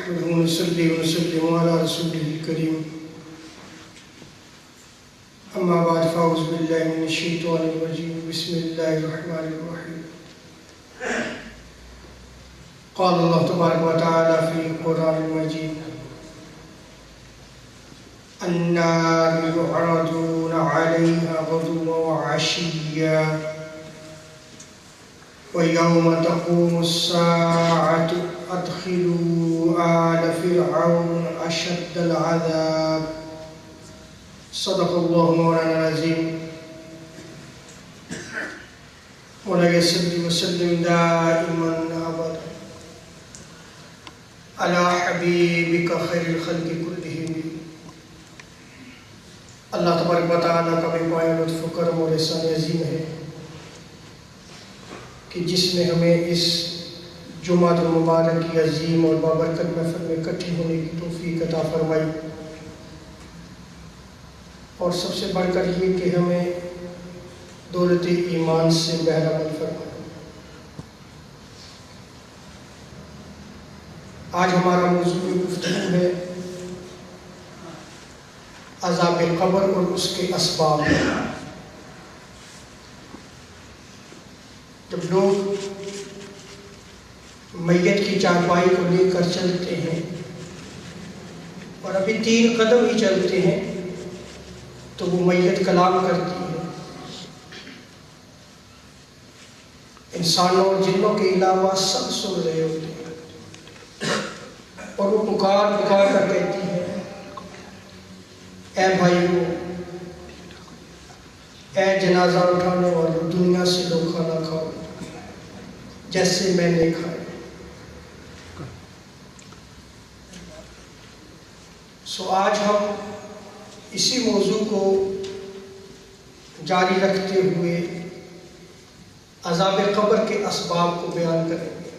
نحمده ونصلي ونسلم على رسوله الكريم أما بعد فأعوذ بالله من الشيطان الرجيم بسم الله الرحمن الرحيم قال الله تبارك وتعالى في القرآن المجيد النار يعرضون عليها غدوا وعشيا ويوم تقوم الساعة أدخلوا آل فرعون أشد العذاب صدق الله مولانا العظيم ولا يصلي وسلم دائما أبدا على حبيبك خير الخلق كلهم اللہ تبارک و تعالیٰ کا بے پایا لطف و کرم اور احسان عظیم ہے کہ جس نے ہمیں اس جمعہ المبارک کی عظیم اور بابرکت محفل میں اکٹھی ہونے کی توفیق عطا فرمائی، اور سب سے بڑھ کر یہ کہ ہمیں دولت ایمان سے بہرہ مند فرمائی۔ آج ہمارا موضوع گفتگو ہے عذاب قبر اور اس کے اسباب۔ جب لوگ میت کی چارپائی کو لے کر چلتے ہیں اور ابھی 3 قدم ہی چلتے ہیں تو وہ میت کلام کرتی ہے، انسانوں اور جنوں کے علاوہ سب سن رہے ہوتے ہیں، اور وہ پکار پکار کر کہتی ہے اے بھائیو، اے جنازہ اٹھانے والوں، دنیا سے لو کھانا کھاؤ جیسے میں نے کھایا۔ آج ہم اسی موضوع کو جاری رکھتے ہوئے عذاب قبر کے اسباب کو بیان کریں گے۔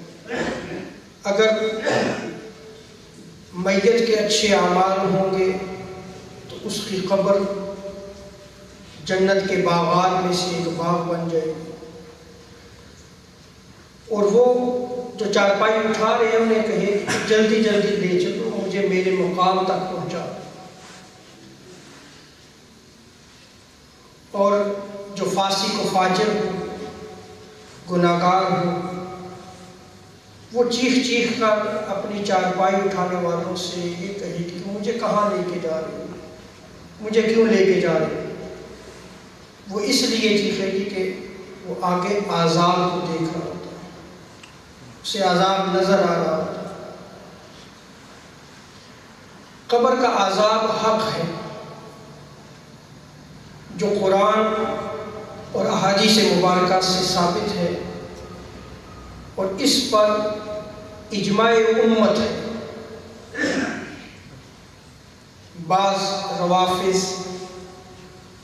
اگر میت کے اچھے اعمال ہوں گے تو اس کی قبر جنت کے باغات میں سے ایک باغ بن جائے گی، اور وہ جو چارپائی اٹھا رہے ہیں انہیں کہے کہ جلدی جلدی لے چلو، مجھے میرے مقام تک پہنچا۔ اور جو فاسق و فاجر ہو، گناہگار ہو، وہ چیخ چیخ کر اپنی چارپائی اٹھانے والوں سے یہ کہے کہ مجھے کہاں لے کے جا رہے ہو، مجھے کیوں لے کے جا رہے ہو؟ وہ اس لیے چیخے گی کہ وہ آگے عذاب کو دیکھ رہا ہوتا ہے، اسے عذاب نظر آ رہا ہوتا ہے۔ قبر کا عذاب حق ہے جو قرآن اور احادیث مبارکہ سے ثابت ہے، اور اس پر اجماع امت ہے۔ بعض روافض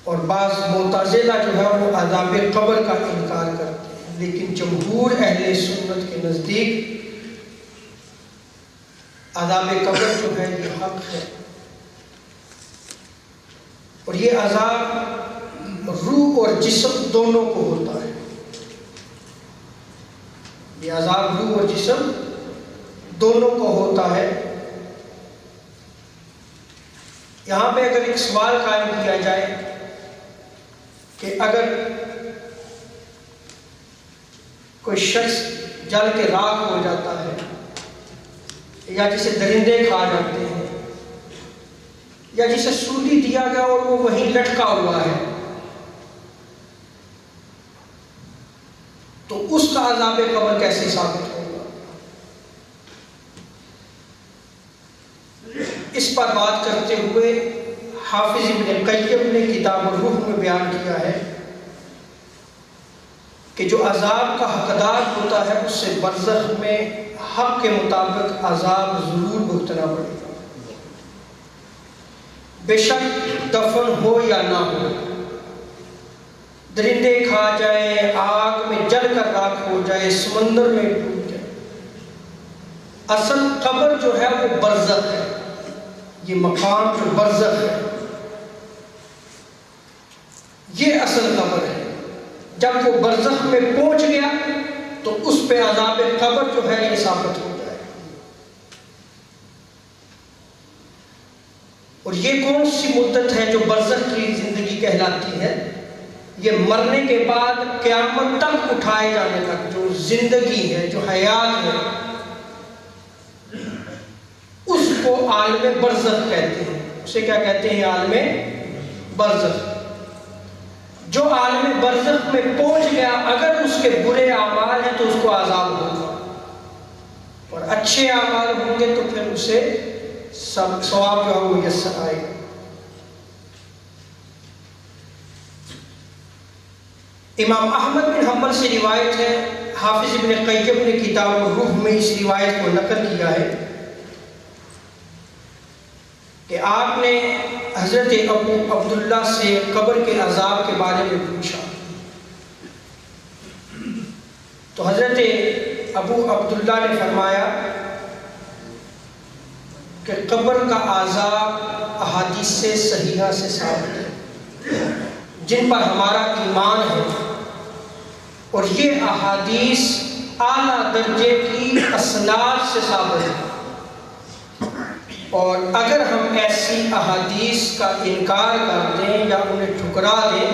اور بعض معتزلہ جو ہے وہ عذاب قبر کا انکار کرتے ہیں، لیکن جمہور اہل سنت کے نزدیک عذاب قبر جو ہے یہ حق ہے، اور یہ عذاب روح اور جسم دونوں کو ہوتا ہے۔ یہ عذاب روح اور جسم دونوں کو ہوتا ہے۔ یہاں پہ اگر ایک سوال قائم کیا جائے کہ اگر کوئی شخص جل کے راکھ ہو جاتا ہے یا جسے درندے کھا جاتے ہیں یا جسے سولی دیا گیا اور وہ وہیں لٹکا ہوا ہے، تو اس کا عذاب قبر کیسے ثابت ہوگا؟ اس پر بات کرتے ہوئے حافظ ابن قیم نے کتاب الروح میں بیان کیا ہے کہ جو عذاب کا حقدار ہوتا ہے اس سے برزخ میں حق کے مطابق عذاب ضرور بھگتنا پڑے گا، بے شک دفن ہو یا نہ ہو، درندے کھا جائے، آگ میں جل کر راکھ ہو جائے، سمندر میں ڈوب جائے، اصل قبر جو ہے وہ برزخ ہے۔ یہ مقام جو برزخ ہے یہ اصل قبر ہے۔ جب وہ برزخ میں پہنچ گیا تو اس پہ عذاب قبر جو ہے یہ ثابت ہو جائے۔ اور یہ کون سی مدت ہے جو برزخ کی زندگی کہلاتی ہے؟ یہ مرنے کے بعد قیامت تک اٹھائے جانے تک جو زندگی ہے، جو حیات ہے، اس کو عالم برزخ کہتے ہیں۔ اسے کیا کہتے ہیں؟ عالم برزخ۔ جو عالم برزخ میں پہنچ گیا، اگر اس کے برے اعمال ہیں تو اس کو عذاب ہوگا، اور اچھے اعمال ہوں گے تو پھر اسے ثواب جو ہے وہ میسر آئے گا۔ امام احمد بن حنبل سے روایت ہے، حافظ ابن قیم نے کتاب الروح میں اس روایت کو نقل کیا ہے کہ آپ نے حضرت ابو عبداللہ سے قبر کے عذاب کے بارے میں پوچھا، تو حضرت ابو عبداللہ نے فرمایا کہ قبر کا عذاب احادیث سے صحیحہ سے ثابت ہے جن پر ہمارا ایمان ہے، اور یہ احادیث اعلیٰ درجے کی اسناد سے ثابت ہے، اور اگر ہم ایسی احادیث کا انکار کر دیں یا انہیں ٹھکرا دیں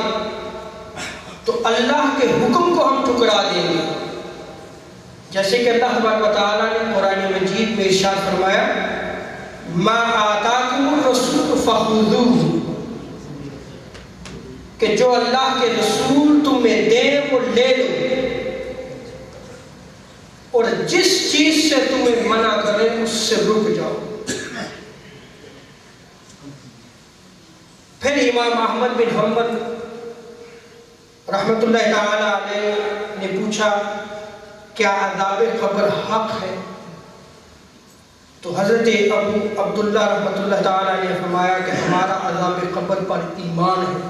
تو اللہ کے حکم کو ہم ٹھکرا دیں گے، جیسے کہ اللہ تبارک و تعالیٰ نے قرآن مجید میں ارشاد فرمایا ما آتاکم الرسول فخذوہ، کہ جو اللہ کے رسول تمہیں دیں وہ لے لو، اور جس چیز سے تمہیں منع کریں اس سے رک جاؤ۔ پھر امام احمد بن حنبل رحمۃ اللہ تعالی علیہ نے پوچھا کیا عذاب قبر حق ہے؟ تو حضرت ابو عبداللہ رحمۃ اللہ تعالی نے فرمایا کہ ہمارا عذاب قبر پر ایمان ہے،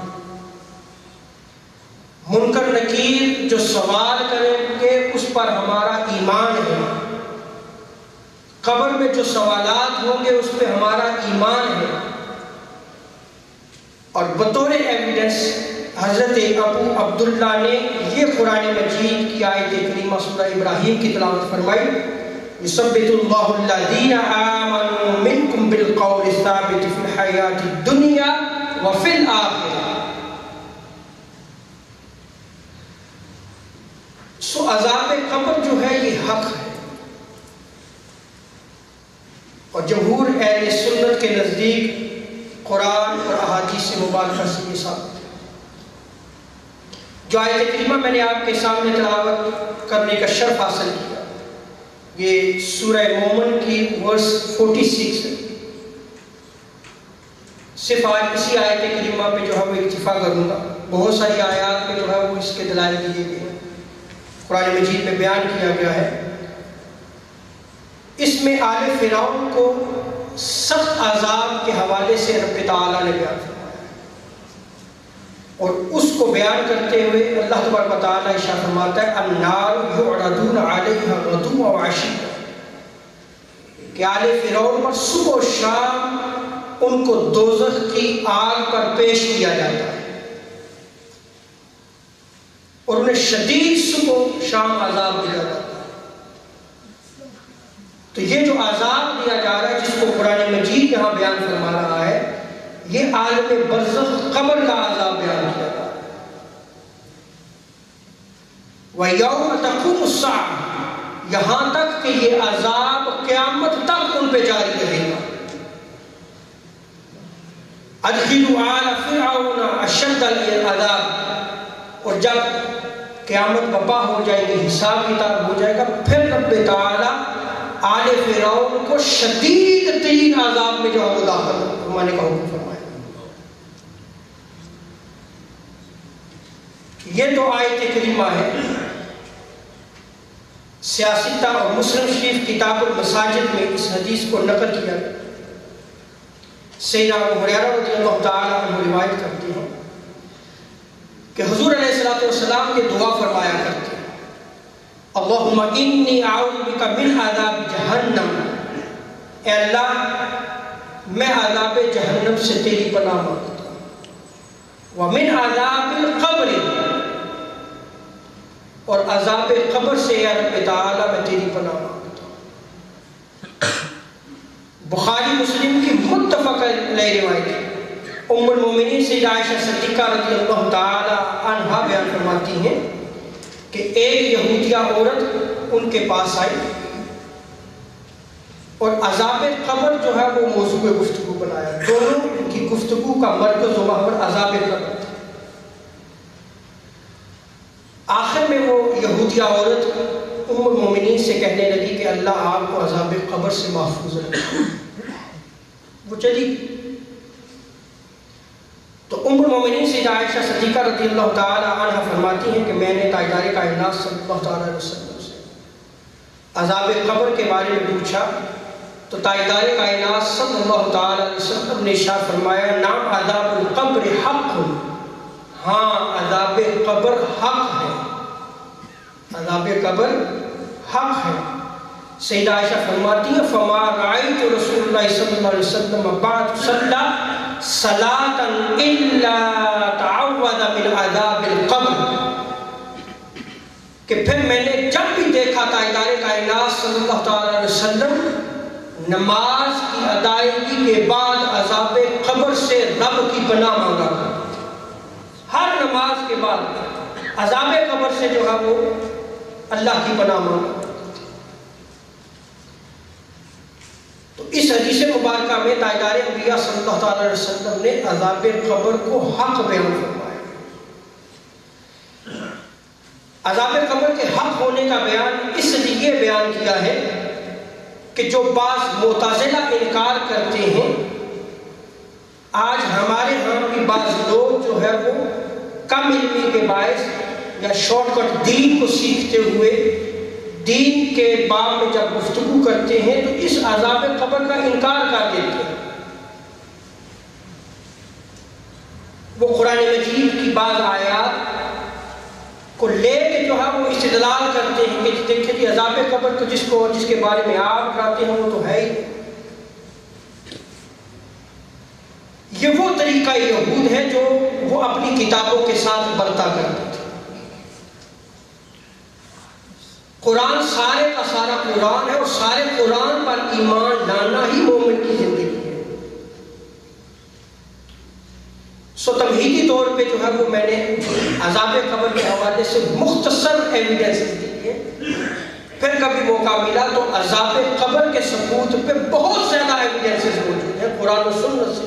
منکر نکیر جو سوال کریں گے اس پر ہمارا ایمان ہے، قبر میں جو سوالات ہوں گے اس پہ ہمارا ایمان ہے۔ اور بطور ایویڈنس حضرت ابو عبداللہ نے یہ قرآن مجید کی آیت کریمہ سورہ ابراہیم کی تلاوت فرمائی، یثبت اللہ الذین آمنوا منکم بالقول الثابت فی الحیاۃ الدنیا وفی الآخرہ۔ سو عذاب قبر جو ہے یہ حق ہے، اور جمہور اہل سنت کے نزدیک قرآن اور احادیث مبارکہ سے یہ ثابت ہے۔ جو آیت کریمہ میں نے آپ کے سامنے تلاوت کرنے کا شرف حاصل کیا، یہ سورہ مومن کی ورس 46 ہے۔ صرف آج اسی آیت کریمہ پہ جو ہے وہ اکتفا کروں گا، بہت ساری آیات میں جو ہے وہ اس کے دلائل دیے گئے ہیں، قرآن مجید میں بیان کیا گیا ہے۔ اس میں آل فرعون کو سخت عذاب کے حوالے سے رب تعالیٰ نے بیان فرمایا، اور اس کو بیان کرتے ہوئے اللہ تبارک و تعالیٰ ارشاد فرماتا ہے النار یعرضون علیہا غدوا وعشیا، کہ آل فرعون پر صبح و شام ان کو دوزخ کی آگ پر پیش کیا جاتا ہے، اور انہیں شدید صبح و شام عذاب دیا جاتا ہے۔ تو یہ جو عذاب دیا جا رہا ہے جس کو قرآن مجید یہاں بیان فرما رہا ہے، یہ عالم برزخ قبر کا عذاب بیان کیا جا رہا ہے۔ وَيَوْمَ تَقُومُ السَّاعَةُ، یہاں تک کہ یہ عذاب قیامت تک ان پہ جاری رہے گا۔ أَدْخِلُوا آلَ فِرْعَوْنَ أَشَدَّ الْعَذَابِ، اور جب قیامت برپا ہو جائے گی، حساب کتاب ہو جائے گا، پھر رب تعالیٰ آل فرعون کو شدید ترین عذاب میں جو ہے داخل فرمانے کا حکم فرمائے۔ یہ تو آیت کریمہ ہے۔ سیاستہ اور مسلم شریف کتاب المساجد میں اس حدیث کو نقل کیا گیا۔ سیدنا ابو ہریرہ رضی اللہ تعالیٰ عنہ روایت کرتے ہیں کہ حضور علیہ السلام کے دعا فرمایا کرتے ہیں اللہم انی اعوذ بک من عذاب جہنم، اے اللہ میں عذاب جہنم سے تیری پناہ مانگتا ہوں، ومن عذاب القبر، اور عذاب قبر سے یا رب تعالیٰ میں تیری پناہ مانگتا ہوں۔ بخاری مسلم کی متفق نئی روایت ہے۔ ام المومنین سیدہ عائشہ صدیقہ رضی اللہ تعالی عنہا بیان فرماتی ہیں کہ ایک یہودیہ عورت ان کے پاس آئی اور عذاب قبر جو ہے وہ موضوع گفتگو بنایا، دونوں کی گفتگو کا مرکز و محور عذاب قبر تھا۔ آخر میں وہ یہودیہ عورت ام المومنین سے کہنے لگی کہ اللہ آپ کو عذاب قبر سے محفوظ رکھے۔ وہ چلی گئی۔ تو ام المومنین سیدہ عائشہ صدیقہ رضی اللہ تعالی عنہ فرماتی ہیں کہ میں نے تاجدار کائنات صلی اللہ تعالی علیہ وسلم سے عذاب قبر کے بارے میں پوچھا تو تاجدار کائنات صلی اللہ تعالی علیہ وسلم نے ارشاد فرمایا نعم عذاب القبر حق، ہاں عذاب قبر حق ہے، عذاب قبر حق ہے۔ سیدہ عائشہ فرماتی ہیں فما رأیت رسول اللہ صلی اللہ علیہ وسلم بعد صلی صلاة الا تعوذ من عذاب القبر، کہ پھر میں نے جب بھی دیکھا تاجدار کائنات صلی اللہ تعالی علیہ وسلم نماز کی ادائیگی کے بعد عذاب قبر سے رب کی پناہ مانگا، ہر نماز کے بعد عذاب قبر سے جو ہے وہ اللہ کی پناہ مانگا۔ تو اس حدیث مبارکہ میں تاجدار انبیاء صلی اللہ تعالی علیہ وسلم نے عذاب قبر کو حق بیان فرمایا۔ عذاب قبر کے حق ہونے کا بیان اس لیے بیان کیا ہے کہ جو بعض معتزلہ انکار کرتے ہیں، آج ہمارے ہاں بھی بعض لوگ جو ہے وہ کم علمی کے باعث یا شارٹ کٹ دین کو سیکھتے ہوئے دین کے باب میں جب گفتگو کرتے ہیں تو اس عذاب قبر کا انکار کر دیتے ہیں۔ وہ قرآن مجید کی بعض آیات کو لے کے جو ہے وہ استدلال کرتے ہیں کہ دیکھیں کہ عذاب قبر کو جس کے بارے میں آپ کہتے ہیں وہ تو ہے ہی۔ یہ وہ طریقہ یہود ہے جو وہ اپنی کتابوں کے ساتھ برتا کرتے تھے۔ قرآن سارے کا سارا قرآن ہے اور سارے قرآن پر ایمان لانا ہی مومن کی زندگی ہے۔ سو تمہیدی طور پہ جو ہے وہ میں نے عذاب قبر کے حوالے سے مختصر ایویڈنس دی ہے، پھر کبھی موقع ملا تو عذاب قبر کے ثبوت پہ بہت زیادہ ایویڈنسز موجود ہیں قرآن و سنت سے،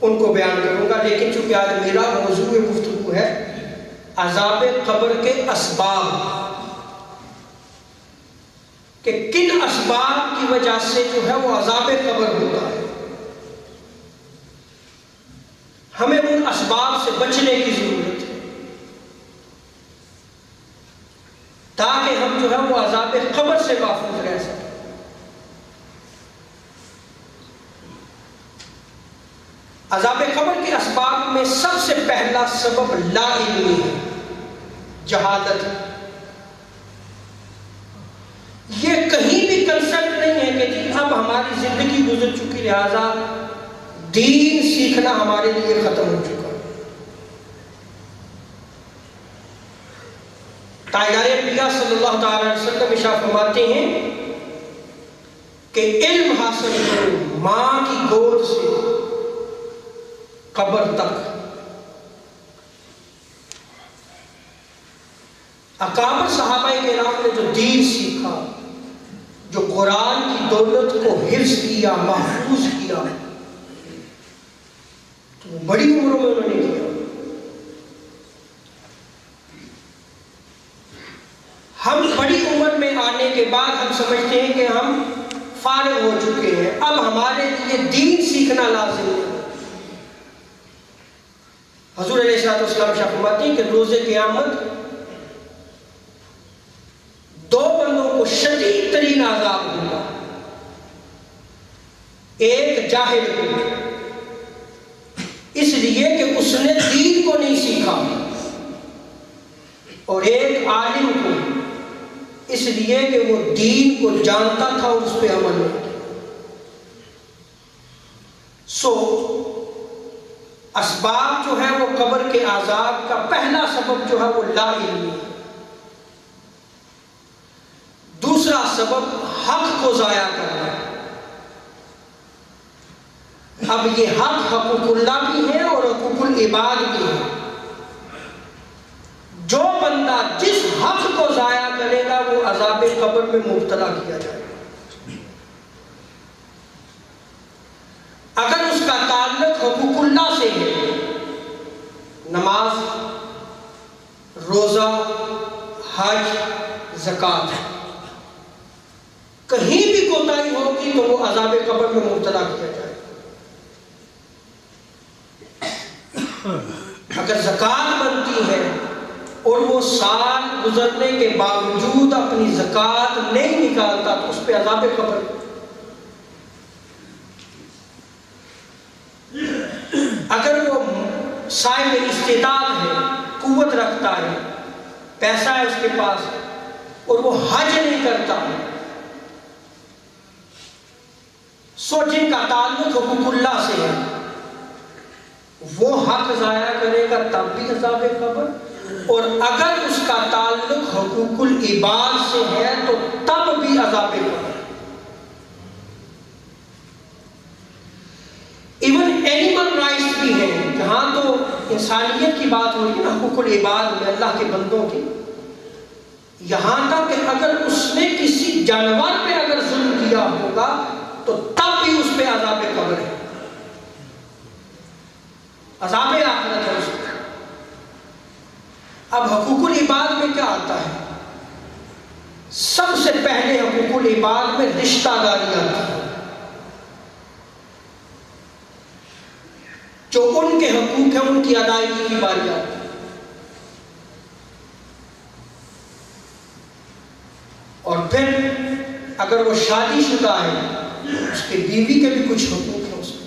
ان کو بیان کروں گا۔ لیکن چونکہ آج میرا موضوع گفتگو ہے عذاب قبر کے اسباب، کہ کن اسباب کی وجہ سے جو ہے وہ عذاب قبر ہوتا ہے، ہمیں ان اسباب سے بچنے کی ضرورت ہے تاکہ ہم جو ہے وہ عذاب قبر سے محفوظ رہ سکیں۔ عذاب قبر کے اسباب میں سب سے پہلا سبب لا علمی ہے، جہالت۔ یہ کہیں بھی کنسپٹ نہیں ہے کہ جی اب ہماری زندگی گزر چکی لہذا دین سیکھنا ہمارے لیے ختم ہو چکا۔ تاجدار انبیاء صلی اللہ تعالی علیہ وسلم ارشاد فرماتے ہیں کہ علم حاصل کرو ماں کی گود سے قبر تک۔ اکابر صحابہ کرام نے جو دین سیکھا، جو قرآن کی دولت کو حفظ کیا، محفوظ کیا، تو وہ بڑی عمروں میں انہوں نے کیا۔ ہم بڑی عمر میں آنے کے بعد ہم سمجھتے ہیں کہ ہم فارغ ہو چکے ہیں، اب ہمارے لیے دین سیکھنا لازم ہے۔ حضور علیہ السلام فرماتے ہیں کہ روز قیامت دو بندوں کو شدید ترین عذاب ہوگا، ایک جاہل کو اس لیے کہ اس نے دین کو نہیں سیکھا، اور ایک عالم کو اس لیے کہ وہ دین کو جانتا تھا اور اس پہ عمل نہیں کیا۔ سو اسباب جو ہے وہ قبر کے عذاب کا پہلا سبب جو ہے وہ لا علمی ہے۔ دوسرا سبب حق کو ضائع کرنا، اب یہ حق حقوق اللہ بھی ہے اور حقوق العباد بھی ہے. جو بندہ جس حق کو ضائع کرے گا وہ عذاب قبر میں مبتلا کیا جائے گا. اگر اس کا تعلق حقوق اللہ سے ہے، نماز، روزہ، حج، زکوٰۃ، کہیں بھی کوتاہی ہوگی تو وہ عذاب قبر میں مبتلا کیا جائے گا. اگر زکوٰۃ بنتی ہے اور وہ سال گزرنے کے باوجود اپنی زکوٰۃ نہیں نکالتا تو اس پہ عذاب قبر. اگر وہ صاحب استعداد ہے، قوت رکھتا ہے، پیسہ ہے اس کے پاس اور وہ حج نہیں کرتا، سو جن کا تعلق حقوق اللہ سے ہے وہ حق ضائع کرے گا تب بھی عذاب قبر، اور اگر اس کا تعلق حقوق العباد سے ہے تو تب بھی عذاب قبر. ایون اینیمل رائٹس بھی ہیں، جہاں تو انسانیت کی بات ہو رہی ہے نا، حقوق العباد میں اللہ کے بندوں کی، یہاں تک کہ اگر اس نے کسی جانور پہ اگر ظلم کیا ہوگا تو تب بھی اس پہ عذاب قبر ہے، عذاب آخرت ہے اس پہ. اب حقوق العباد میں کیا آتا ہے؟ سب سے پہلے حقوق العباد میں رشتہ داری آتی ہے. جو ان کے حقوق ہیں ان کی ادائیگی کی باری آتی ہے. اور پھر اگر وہ شادی شدہ ہے اس کے بیوی کے بھی کچھ حقوق ہیں اس میں.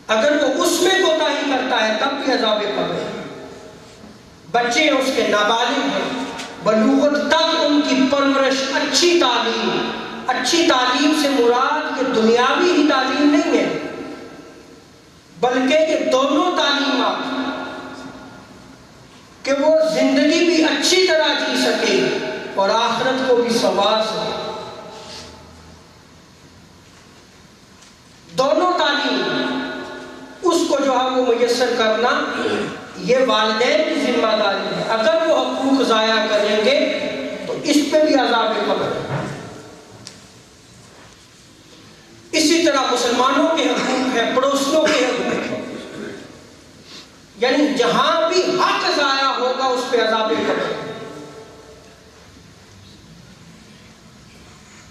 اگر وہ اس میں کوتاہی کرتا ہے تب بھی عذاب قبر ہے. بچے اس کے نابالغ ہیں، بلوغت تک ان کی پرورش، اچھی تعلیم سے مراد یہ دنیاوی ہی تعلیم نہیں ہے بلکہ یہ دونوں تعلیمات، کہ وہ زندگی بھی اچھی طرح جی سکے اور آخرت کو بھی سنوار سکے. دونوں تعلیم اس کو جو ہے وہ میسر کرنا یہ والدین کی ذمہ داری ہے. اگر وہ حقوق ضائع کریں گے تو اس پہ بھی عذاب قبر ہے. اسی طرح مسلمانوں کے حقوق ہیں، پڑوسیوں کے حقوق ہیں، یعنی جہاں بھی حق ضائع ہوگا اس پہ عذاب قبر ہے.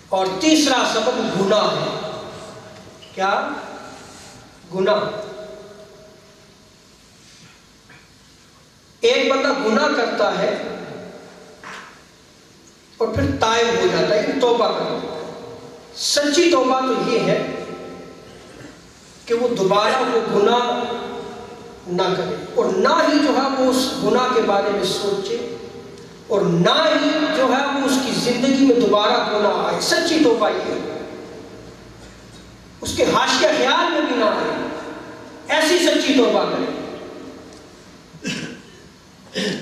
اور تیسرا سبب گناہ ہے. کیا؟ گناہ. ایک بندہ گناہ کرتا ہے اور پھر تائب ہو جاتا ہے، توبہ کرتا ہے. سچی توبہ تو یہ ہے کہ وہ دوبارہ وہ گناہ نہ کرے اور نہ ہی جو ہے وہ اس گناہ کے بارے میں سوچے اور نہ ہی جو ہے وہ اس کی زندگی میں دوبارہ گناہ آئے. سچی توبہ یہ ہے، اس کے حاشیہ خیال میں بھی نہ آئے، ایسی سچی توبہ کرے.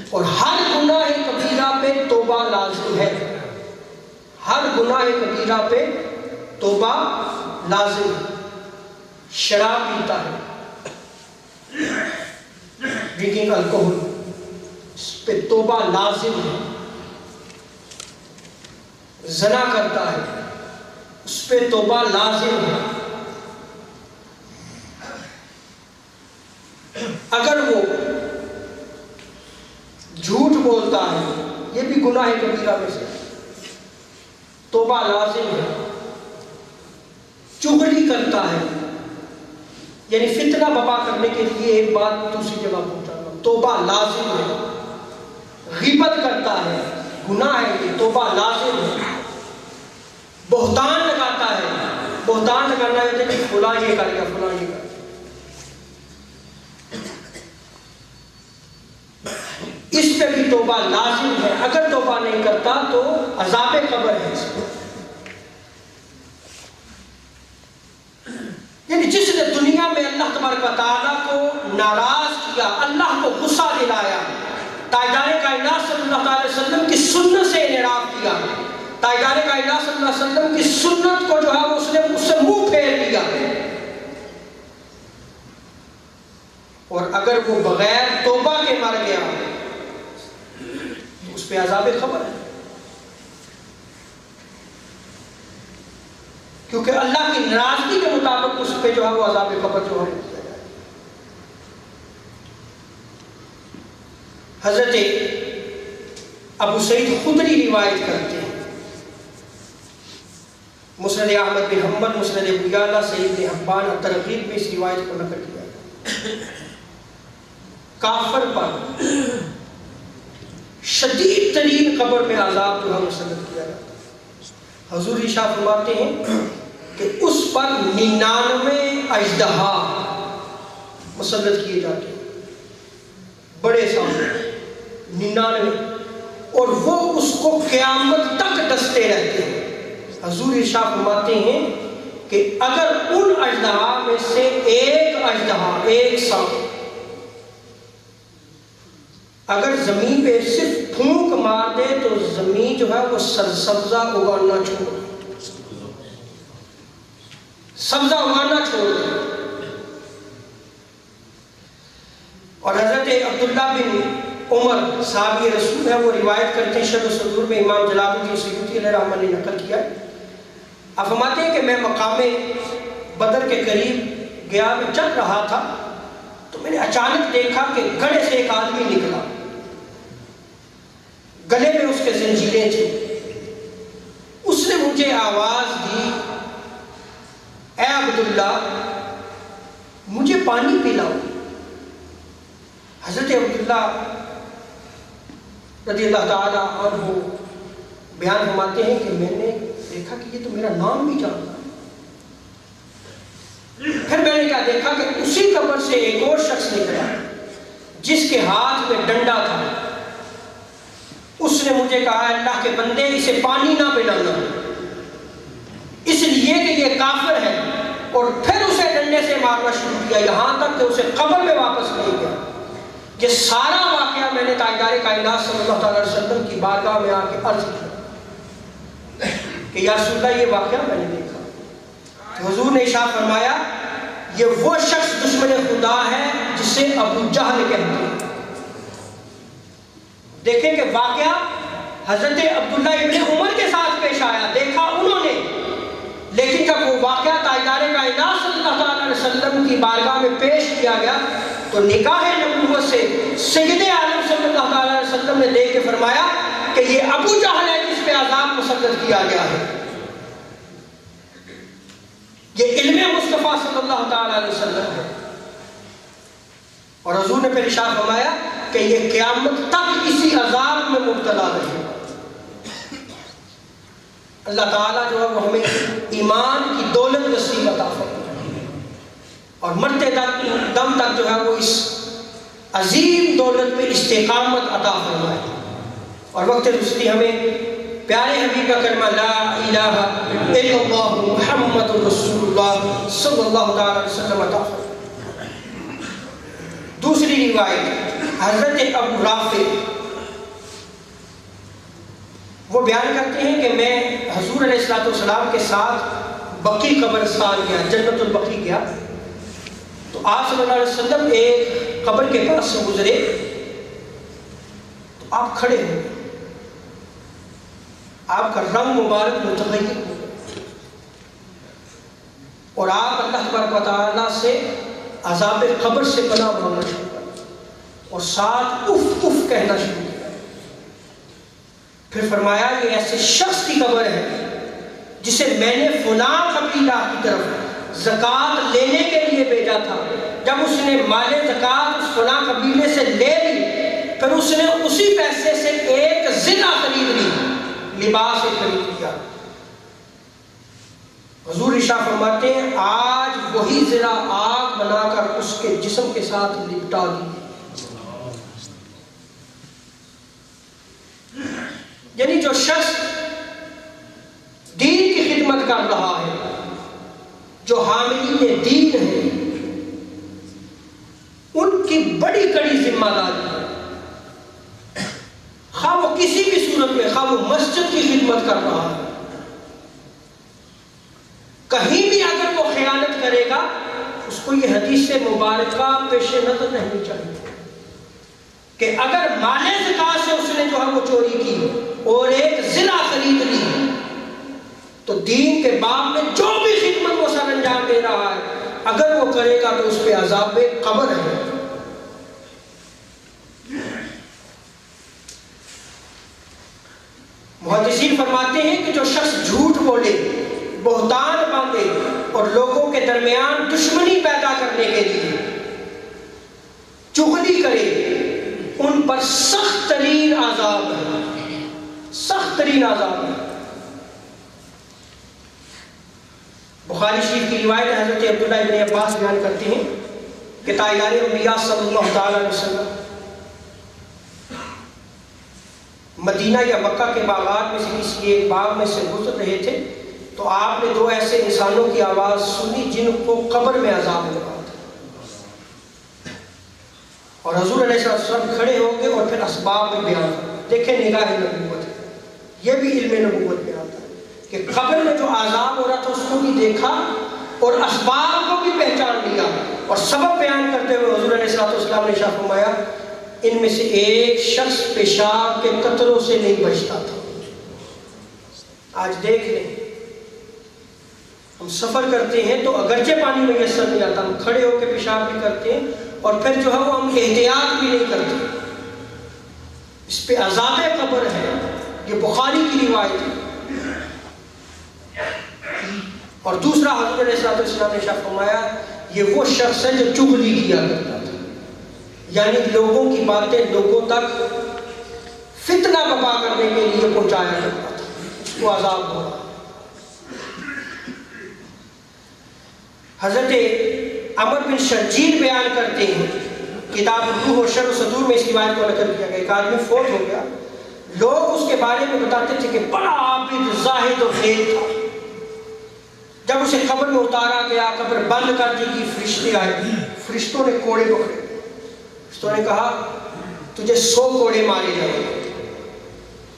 اور ہر گناہ کبیرہ پہ توبہ لازم ہے. ہر گناہ کبیرہ پہ توبہ لازم ہے. شراب پیتا ہے، ڈرنکنگ الکوہل، اس پہ توبہ لازم ہے. زنا کرتا ہے، اس پہ توبہ لازم ہے. اگر وہ جھوٹ بولتا ہے، یہ بھی گناہ کبیرہ میں سے، توبہ لازم ہے. چغلی کرتا ہے، یعنی فتنہ بپا کرنے کے لیے ایک بات دوسری جگہ پہنچانا، توبہ لازم ہے. غیبت کرتا ہے، گناہ ہے یہ، توبہ لازم ہے. بہتان لگاتا ہے، بہتان لگانا ہے کہ فلاں یہ کر گیا، فلاں یہ کر گیا. اس پہ بھی توبہ لازم ہے. اگر توبہ نہیں کرتا تو عذاب قبر ہے اس کو. یعنی جس نے دنیا میں اللہ تبارک و تعالیٰ کو ناراض کیا، اللہ کو غصہ دلایا، تاجدار کائنات صلی اللہ علیہ وسلم کی سنت سے انحراف کیا، تاجدار کائنات صلی اللہ علیہ وسلم کی سنت کو جو ہے اس نے اس سے منہ پھیر لیا، اور اگر وہ بغیر توبہ کے مر گیا تو اس پہ عذاب قبر ہے، کیونکہ اللہ کی ناراضگی کے مطابق اس پہ جو ہے وہ عذاب قبر جو ہے کیا جائے۔ حضرت ابو سعید خدری روایت کرتے ہیں، مسند احمد بن حنبل، مسند ابو یعلا، صحیح ابن حبان اور ترغیب میں اس روایت کو نقل کیا ہے۔ کافر پر شدید ترین قبر میں عذاب جو ہے مسلط کیا جاتا ہے۔ حضور ارشاد فرماتے ہیں کہ اس پر 99 اژدہا مسلط کیے جاتے ہیں، بڑے سامنے 99، اور وہ اس کو قیامت تک ڈستے رہتے ہیں۔ حضور ارشاد فرماتے ہیں کہ اگر ان اژدہا میں سے ایک اژدہا، ایک سانپ اگر زمین پہ صرف پھونک مار دے تو زمین جو ہے وہ سرسبزہ اگانا چھوڑ دے، سبزہ اگانا چھوڑ دے۔ اور حضرت عبداللہ بن عمر صحابی رسول ہے، وہ روایت کرتے ہیں، شرح صدور میں امام جلال الدین سیوطی علیہ رحمہ نے نقل کیا ہے۔ آپ فرماتے ہیں کہ میں مقام بدر کے قریب گیا، میں چل رہا تھا تو میں نے اچانک دیکھا کہ گڑھے سے ایک آدمی نکلا، گلے میں اس کے زنجیریں تھیں۔ اس نے مجھے آواز دی، اے عبداللہ مجھے پانی پلاؤ۔ حضرت عبداللہ رضی اللہ تعالی عنہ بیان فرماتے ہیں کہ میں نے دیکھا کہ یہ تو میرا نام بھی جانتا ہے۔ پھر میں نے کیا دیکھا کہ اسی قبر سے ایک اور شخص نکلا جس کے ہاتھ میں ڈنڈا تھا۔ اس نے مجھے کہا، اللہ کے بندے اسے پانی نہ پلانا، اس لیے کہ یہ کافر ہے، اور پھر اسے ڈنڈے سے مارنا شروع کیا یہاں تک کہ اسے قبر میں واپس نہیں گیا۔ یہ سارا واقعہ میں نے تاجدار کائنات صلی اللہ علیہ وسلم کی بارگاہ میں آ کے عرض کیا کہ یا رسول اللہ یہ واقعہ میں نے دیکھا۔ تو حضور نے ارشاد فرمایا یہ وہ شخص دشمن خدا ہے جسے ابو جہل کہتے ہیں۔ دیکھیں کہ واقعہ حضرت عبداللہ ابن عمر کے ساتھ پیش آیا، دیکھا انہوں نے، لیکن جب وہ واقعہ تاجدار کائنات صلی اللہ علیہ وسلم کی بارگاہ میں پیش کیا گیا تو نکاح نبوت سے سید عالم صلی اللہ علیہ وسلم نے دیکھ کے فرمایا کہ یہ ابو جہل ہے جس پہ عذاب مسلط کیا گیا ہے۔ یہ علم مصطفیٰ صلی اللہ علیہ وسلم ہے۔ اور حضور نے پھر ارشاد فرمایا کہ یہ قیامت تک اسی عذاب میں مبتلا رہے۔ اللہ تعالیٰ جو ہے وہ ہمیں ایمان کی دولت نصیب عطا فرمائے اور مرتے دم تک جو ہے وہ اس عظیم دولت پہ استقامت عطا فرمائے، اور وقت رسلی ہمیں پیارے حبیب کا کلمہ لا الہ الا اللہ محمد رسول اللہ صلی اللہ علیہ وسلم عطا فرمائے۔ دوسری روایت حضرت ابو رافع وہ بیان کرتے ہیں کہ میں حضور علیہ السلام کے ساتھ بقیع قبرستان گیا، جنت البقیع گیا، تو آپ صلی اللہ علیہ وسلم ایک قبر کے پاس سے گزرے تو آپ کھڑے ہوئے، آپ کا رنگ مبارک متغیر ہو گیا، اور آپ اللہ تبارک و تعالیٰ سے عذاب قبر سے پناہ مانگنا شروع کر اور ساتھ اف اف کہنا شروع کیا۔ پھر فرمایا یہ ایسے شخص کی قبر ہے جسے میں نے فلاں قبیلہ کی طرف زکوٰۃ لینے کے لیے بھیجا تھا، جب اس نے مال زکوٰۃ اس فلاں قبیلے سے لے لی پھر اس نے اسی پیسے سے ایک زرہ خرید لی، لباس خرید لیا۔ حضور ارشاد فرماتے ہیں آج وہی زرہ آگ بنا کر اس کے جسم کے ساتھ لپٹا دی۔ یعنی جو شخص دین کی خدمت کر رہا ہے، جو حاملین دین ہے، ان کی بڑی کڑی ذمہ داری ہے، خواہ وہ کسی بھی صورت میں، خواہ وہ مسجد کی خدمت کر رہا ہے، کہیں بھی اگر وہ خیانت کرے گا اس کو یہ حدیث مبارکہ پیش نظر رہنی چاہیے کہ اگر مال زکات سے اس نے جو ہے وہ چوری کی اور ایک زنا خرید لی تو دین کے باب میں جو بھی خدمت وہ سر انجام دے رہا ہے اگر وہ کرے گا تو اس پہ عذاب قبر ہے۔ محدثین فرماتے ہیں کہ جو شخص جھوٹ بولے، بہتان باندھے اور لوگوں کے درمیان دشمنی پیدا کرنے کے لیے چغلی کرے، ان پر سخت ترین عذاب ہے، سخت ترین عذاب ہے۔ بخاری شریف کی روایت حضرت عبداللہ ابن عباس بیان کرتے ہیں کہ تاجدار انبیاء صلی اللہ تعالی علیہ وسلم مدینہ یا مکہ کے باغات میں سے کسی ایک باغ میں سے گزر رہے تھے تو آپ نے دو ایسے انسانوں کی آواز سنی جن کو قبر میں عذاب ہو رہا تھا، اور حضور علیہ السلام کھڑے ہو گئے اور پھر اسباب میں بیان دیکھیں، نگاہ نبوت ہے، یہ بھی علم نبوت میں آتا ہے کہ قبر میں جو عذاب ہو رہا تھا اس کو بھی دیکھا اور اسباب کو بھی پہچان لیا، اور سبب بیان کرتے ہوئے حضور علیہ السلام نے ارشاد فرمایا ان میں سے ایک شخص پیشاب کے قطروں سے نہیں بچتا تھا۔ آج دیکھ لیں، ہم سفر کرتے ہیں تو اگرچہ پانی میسر نہیں آتا، ہم کھڑے ہو کے پیشاب بھی کرتے ہیں اور پھر جو ہے وہ ہم احتیاط بھی نہیں کرتے، اس پہ عذاب قبر ہے، یہ بخاری کی روایت ہے۔ اور دوسرا حضرت علیہ السلام نے ارشاد فرمایا یہ وہ شخص ہے جو چغلی کیا کرتا تھا، یعنی لوگوں کی باتیں لوگوں تک فتنہ برپا کرنے کے لیے پہنچایا کرتا تھا، اس کو عذاب ہو رہا۔ حضرت عمر بن شرجیل بیان کرتے ہیں، کتاب روح و شرح و صدور میں اس روایت کو نقل کیا گیا، ایک آدمی فوت ہو گیا، لوگ اس کے بارے میں بتاتے تھے کہ بڑا عابد، زاہد اور خیر تھا۔ جب اسے قبر میں اتارا گیا، قبر بند کر دی گئی، فرشتے آئے، فرشتوں نے کوڑے پکڑے، فرشتوں نے کہا تجھے 100 کوڑے مارے جائیں گے۔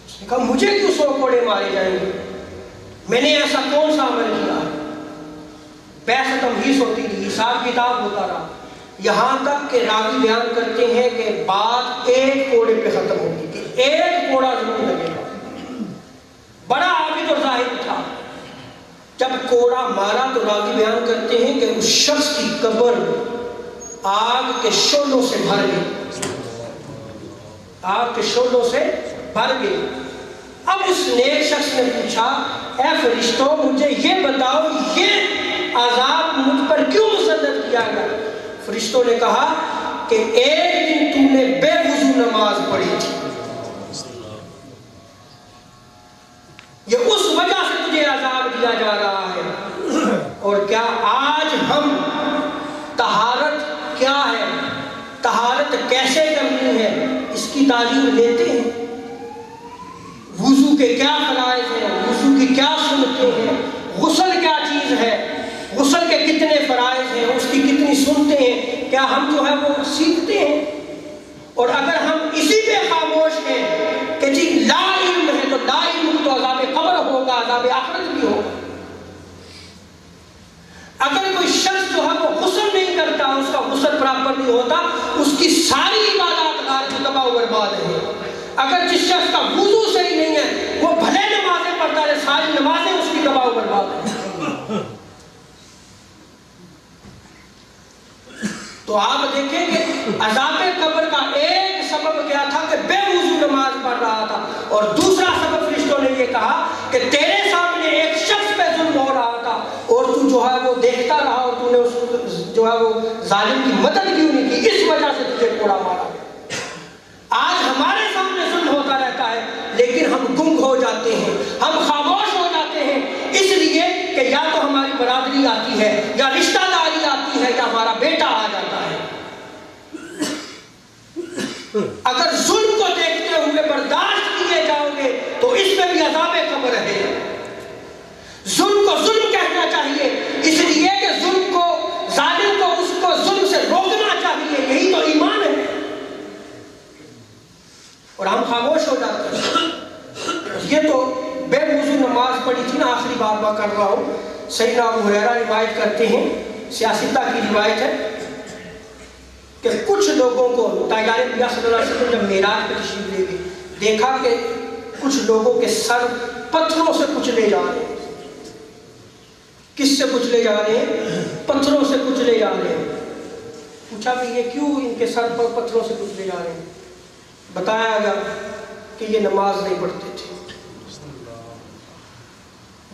اس نے کہا مجھے کیوں 100 کوڑے مارے جائیں گے، میں نے ایسا کون سا عمل کیا؟ بحث تمہیز ہوتی رہی، حساب کتاب ہوتا رہا، یہاں تک کہ راوی بیان کرتے ہیں کہ بات ایک کوڑے پہ ختم ہوگی کہ ایک کوڑا ضرور لگے گا۔ بڑا عابد اور زاہد تھا، جب کوڑا مارا تو راوی بیان کرتے ہیں کہ اس شخص کی قبر آگ کے شعلوں سے بھر گئی، آگ کے شعلوں سے بھر گئی۔ اب اس نیک شخص نے پوچھا اے فرشتوں مجھے یہ بتاؤ یہ عذاب مجھ پر کیوں مسلط کیا گیا؟ فرشتوں نے کہا کہ ایک دن تو نے بے وضو نماز پڑھی تھی، یہ اس وجہ سے تجھے عذاب دیا جا رہا ہے۔ اور کیا آج ہم طہارت کیا ہے، طہارت کیسے کرنی ہے اس کی تعلیم دیتے ہیں؟ وضو کے کیا فرائض ہیں، وضو کی کیا سنتیں ہیں، غسل کیا چیز ہے، غسل کے کتنے فرائض ہیں، اس کی کتنی سنتیں ہیں، کیا ہم جو ہے وہ سیکھتے ہیں؟ اور اگر ہم اسی پہ خاموش ہیں کہ جی لا علم ہے تو لا علم تو عذاب قبر ہوگا، عذاب آخرت بھی ہوگا۔ اگر کوئی شخص جو ہے وہ غسل نہیں کرتا، اس کا غسل برابر نہیں ہوتا، اس کی ساری عبادات آج تباہ و برباد ہے۔ اگر جس شخص کا وضو صحیح نہیں ہے وہ بھلے نمازیں پڑھتا ہے، ساری نمازیں اس کی تباہ و برباد ہیں۔ تو آپ دیکھیں کہ عذاب قبر کا ایک سبب کیا تھا کہ بے وضو نماز پڑھ رہا تھا، اور دوسرا سبب فرشتوں نے یہ کہا کہ تیرے سامنے ایک شخص پہ ظلم ہو رہا تھا اور تو جو ہے وہ دیکھتا رہا اور تو نے اس جو ہے وہ ظالم کی مدد کیوں نہیں کی، اس وجہ سے تجھے کوڑا مارا۔ آج ہمارے سامنے ظلم ہوتا رہتا ہے لیکن ہم گنگ ہو جاتے ہیں، ہم خاموش ہو جاتے ہیں، اس لیے کہ یا تو ہماری برادری آتی ہے یا رشتہ داری آتی ہے یا ہمارا بیٹا آ جاتا ہے۔ اگر ظلم کو دیکھتے ہوئے برداشت کیے جاؤ گے تو اس میں بھی عذاب قبر ہے۔ ظلم کو ظلم کہنا چاہیے، اس لیے کہ ظلم کو، ظالم کو، اس کو ظلم سے روکنا چاہیے، یہی تو ایمان ہے۔ اور ہم خاموش ہو جاتے ہیں۔ بار بار کر رہا ہوں. سیدنا ابو ہریرہ روایت کرتے ہیں, سیاستہ کی روایت ہے کہ کچھ لوگوں کو تاجدار انبیاء صلی اللہ علیہ وسلم جب معراج پہ تشریف لے گئے, دیکھا کہ کچھ لوگوں کے سر پتھروں سے کچلے جا رہے ہیں. کس سے کچلے جا رہے ہیں؟ پتھروں سے کچلے جا رہے ہیں. پوچھا کہ یہ کیوں ان کے سر پر پتھروں سے کچلے جا رہے ہیں؟ بتایا گیا کہ یہ نماز نہیں پڑھتے تھے,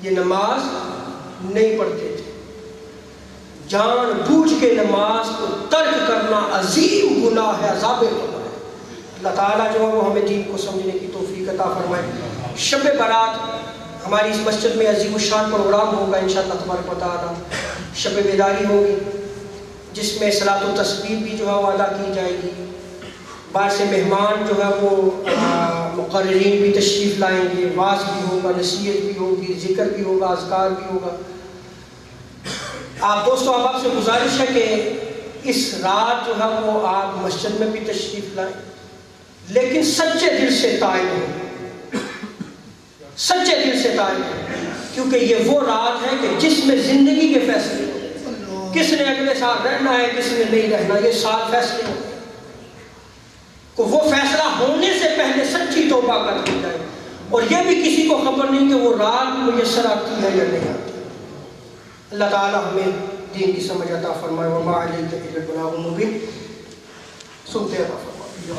یہ نماز نہیں پڑھتے تھے. جان بوجھ کے نماز کو ترک کرنا عظیم گناہ ہے, عذاب قبر ہے. اللہ تعالیٰ جو ہے وہ ہمیں دین کو سمجھنے کی توفیق عطا فرمائے. شب برات ہماری اس مسجد میں عظیم الشان پروگرام ہوگا انشاءاللہ تبارک و تعالیٰ. شب بیداری ہوگی جس میں صلاۃ التسبیح بھی جو ہے وہ ادا کی جائے گی. باہر سے مہمان جو ہے وہ مقررین بھی تشریف لائیں گے, واعظ بھی ہوگا, نصیحت بھی ہوگی, ذکر بھی ہوگا, اذکار بھی ہوگا. آپ دوستو احباب سے گزارش ہے کہ اس رات جو ہے وہ آپ مسجد میں بھی تشریف لائیں, لیکن سچے دل سے تائب ہوں, سچے دل سے تائب ہوں, کیونکہ یہ وہ رات ہے کہ جس میں زندگی کے فیصلے ہوں. کس نے اگلے سال رہنا ہے, کس نے نہیں رہنا, یہ سال فیصلے ہوں کو وہ فیصلہ ہونے سے پہلے سچی توبہ کر دی جائے. اور یہ بھی کسی کو خبر نہیں کہ وہ رات میسر آتی ہے یا نہیں آتی. اللہ تعالیٰ ہمیں دین کی سمجھ عطا فرمائے. وما علیک الا البلاغ المبین. سنتے ہیں.